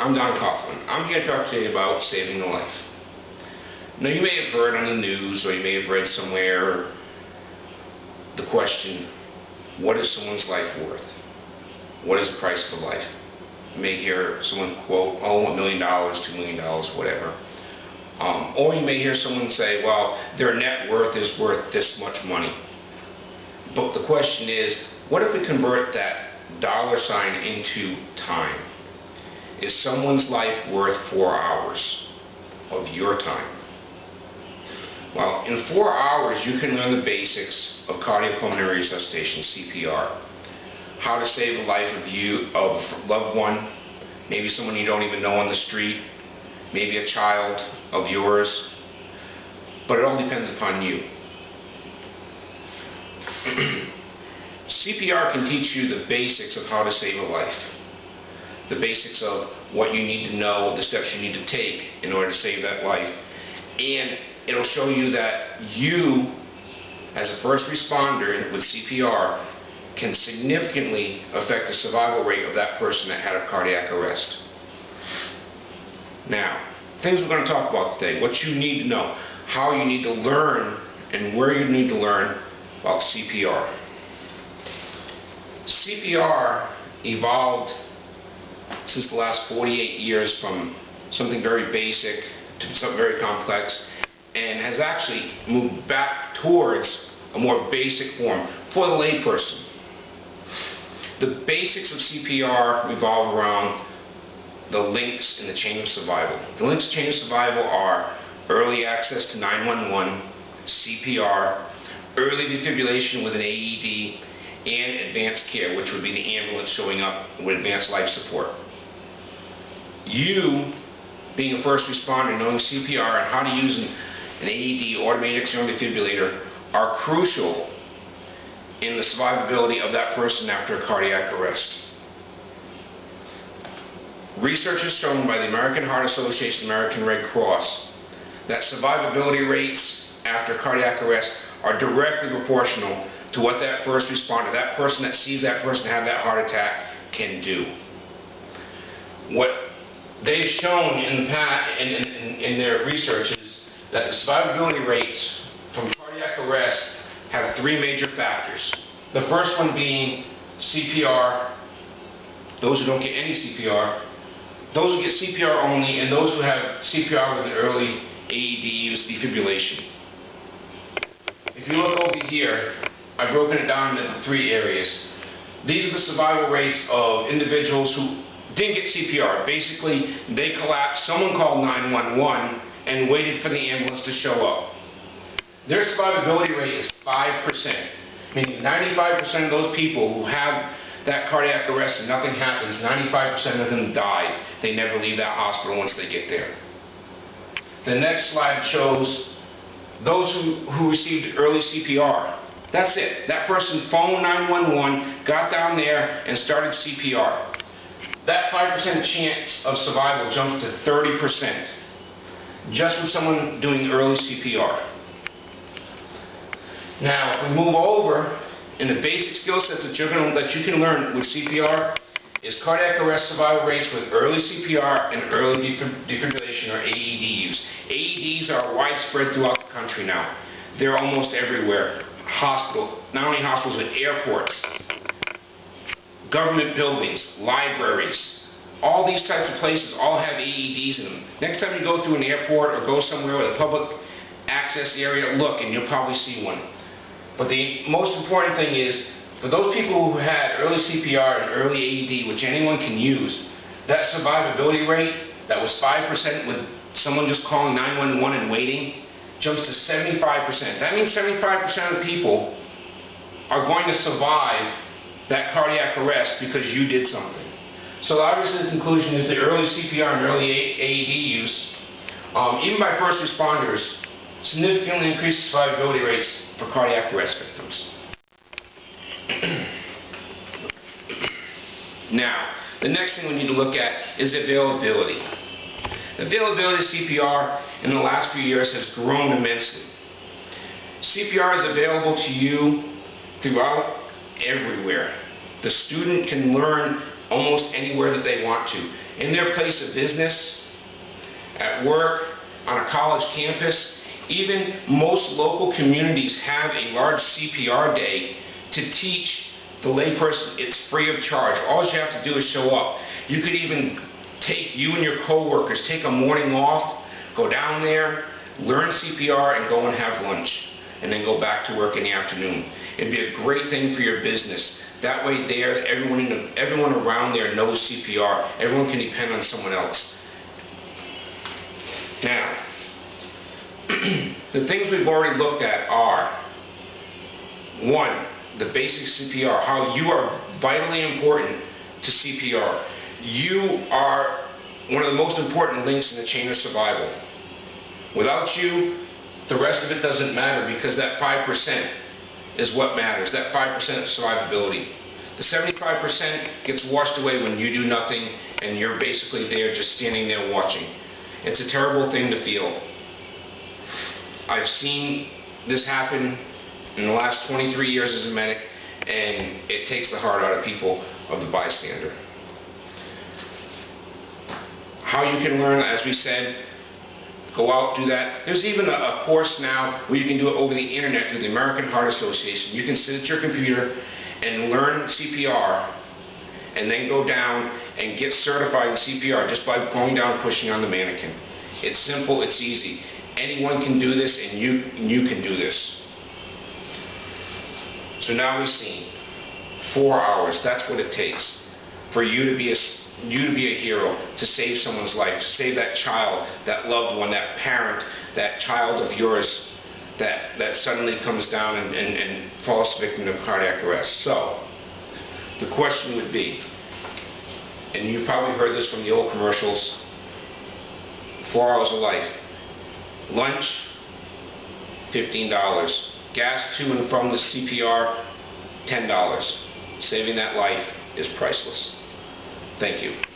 I'm Don Coughlin. I'm here to talk to you about saving a life. Now, you may have heard on the news, or you may have read somewhere, the question, what is someone's life worth? What is the price of a life? You may hear someone quote, oh, $1 million, $2 million, whatever. Or you may hear someone say, well, their net worth is worth this much money. But the question is, what if we convert that dollar sign into time? Is someone's life worth 4 hours of your time? Well, in 4 hours you can learn the basics of cardiopulmonary resuscitation, CPR. How to save the life of a loved one, maybe someone you don't even know on the street, maybe a child of yours, but it all depends upon you. CPR can teach you the basics of how to save a life, the basics of what you need to know, the steps you need to take in order to save that life, and it'll show you that you, as a first responder with CPR, can significantly affect the survival rate of that person that had a cardiac arrest. Now, things we're going to talk about today, what you need to know, how you need to learn, and where you need to learn about CPR. CPR evolved since the last 48 years from something very basic to something very complex, and has actually moved back towards a more basic form for the layperson. The basics of CPR revolve around the links in the chain of survival. The links in the chain of survival are early access to 911, CPR, early defibrillation with an AED, and advanced care, which would be the ambulance showing up with advanced life support. You, being a first responder, knowing CPR and how to use an AED, automated external defibrillator, are crucial in the survivability of that person after a cardiac arrest. Research has shown by the American Heart Association, American Red Cross, that survivability rates after cardiac arrest are directly proportional to what that first responder, that person that sees that person have that heart attack, can do. What they've shown in their research is that the survivability rates from cardiac arrest have three major factors. The first one being CPR, those who don't get any CPR, those who get CPR only, and those who have CPR with an early AED use defibrillation. If you look over here, I've broken it down into three areas. These are the survival rates of individuals who didn't get CPR. Basically, they collapsed, someone called 911 and waited for the ambulance to show up. Their survivability rate is 5%, meaning 95% of those people who have that cardiac arrest and nothing happens, 95% of them die. They never leave that hospital once they get there. The next slide shows those who received early CPR. That's it. That person phoned 911, got down there, and started CPR. That 5% chance of survival jumped to 30% just with someone doing early CPR. Now, if we move over, in the basic skill sets that you can learn with CPR is cardiac arrest survival rates with early CPR and early defibrillation, or AED use. AEDs are widespread throughout the country now. They're almost everywhere. Not only hospitals, but airports, government buildings, libraries. All these types of places all have AEDs in them. Next time you go through an airport or go somewhere with a public access area, look and you'll probably see one. But the most important thing is, for those people who had early CPR and early AED, which anyone can use, that survivability rate that was 5% with someone just calling 911 and waiting, jumps to 75%. That means 75% of the people are going to survive that cardiac arrest because you did something. So obviously the conclusion is the early CPR and early AED use, even by first responders, significantly increases survivability rates for cardiac arrest victims. Now, the next thing we need to look at is availability. The availability of CPR in the last few years has grown immensely. CPR is available to you throughout everywhere. The student can learn almost anywhere that they want to. In their place of business, at work, on a college campus, even most local communities have a large CPR day to teach the layperson. It's free of charge. All you have to do is show up. You could even take you and your co-workers, take a morning off, go down there, learn CPR, and go and have lunch, and then go back to work in the afternoon. It'd be a great thing for your business. That way there, everyone around there knows CPR. Everyone can depend on someone else. Now, the things we've already looked at are, 1, the basic CPR, how you are vitally important to CPR. You are one of the most important links in the chain of survival. Without you, the rest of it doesn't matter, because that 5% is what matters, that 5% of survivability. The 75% gets washed away when you do nothing and you're basically there just standing there watching. It's a terrible thing to feel. I've seen this happen in the last 23 years as a medic, and it takes the heart out of people, of the bystander. How you can learn, as we said, go out, do that. There's even a course now where you can do it over the internet through the American Heart Association. You can sit at your computer and learn CPR, and then go down and get certified in CPR just by going down and pushing on the mannequin. It's simple, it's easy. Anyone can do this, and you can do this. So now we've seen 4 hours. That's what it takes for you to be a hero, to save someone's life, to save that child, that loved one, that parent, that child of yours that suddenly comes down and falls victim to cardiac arrest. So the question would be, and you've probably heard this from the old commercials, 4 hours of life. Lunch, $15. Gas to and from the CPR, $10. Saving that life is priceless. Thank you.